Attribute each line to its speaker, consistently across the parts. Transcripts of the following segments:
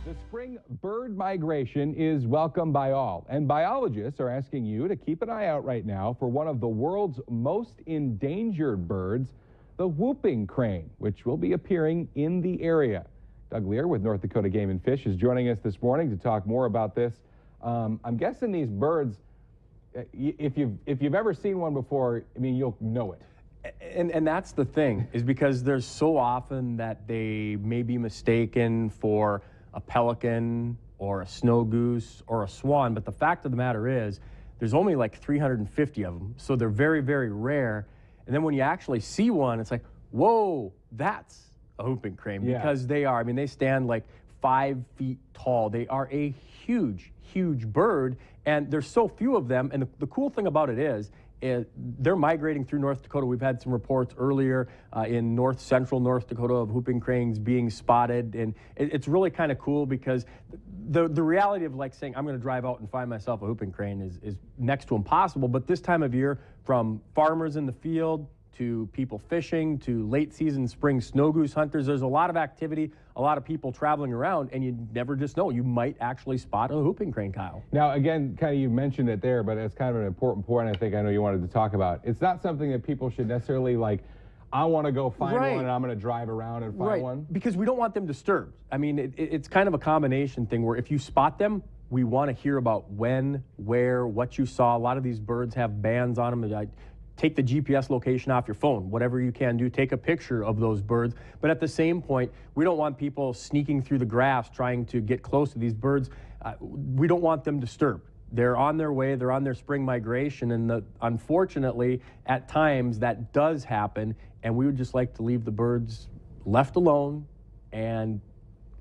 Speaker 1: The spring bird migration is welcomed by all, and biologists are asking you to keep an eye out right now for one of the world's most endangered birds, the whooping crane, which will be appearing in the area. Doug Lear with North Dakota Game and Fish is joining us this morning to talk more about this. I'm guessing these birds, if you've ever seen one before, I mean, you'll know it.
Speaker 2: And that's the thing, is because there's so often that they may be mistaken for a pelican or a snow goose or a swan, but the fact of the matter is there's only like 350 of them, so they're very, very rare. And then when you actually see one, it's like, whoa, that's a whooping crane, because they are, I mean, they stand like 5 feet tall. They are a huge, huge bird, and there's so few of them. And the cool thing about it is they're migrating through North Dakota. We've had some reports earlier in central North Dakota of whooping cranes being spotted, and it's really kind of cool because the reality of like saying I'm going to drive out and find myself a whooping crane is next to impossible. But this time of year, from farmers in the field to people fishing to late season spring snow goose hunters, there's a lot of activity, a lot of people traveling around, and you never just know. You might actually spot a whooping crane, Kyle.
Speaker 1: Now, again, kind of you mentioned it there, but it's kind of an important point I know you wanted to talk about. It's not something that people should necessarily like, I want to go find one and I'm going to drive around and find one.
Speaker 2: Because we don't want them disturbed. I mean, it's kind of a combination thing where if you spot them, we want to hear about when, where, what you saw. A lot of these birds have bands on them. Take the GPS location off your phone, whatever you can do, take a picture of those birds. But at the same point, we don't want people sneaking through the grass trying to get close to these birds. We don't want them disturbed. They're on their way, they're on their spring migration, and unfortunately, at times that does happen, and we would just like to leave the birds left alone and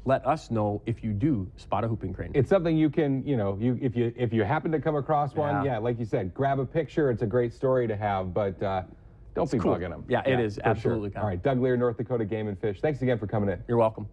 Speaker 2: let us know if you do spot a whooping crane.
Speaker 1: It's something you can, if you happen to come across one, like you said, grab a picture. It's a great story to have, but don't be bugging them.
Speaker 2: Yeah, it is absolutely.
Speaker 1: Sure. All right, Doug Lear, North Dakota Game and Fish. Thanks again for coming in.
Speaker 2: You're welcome.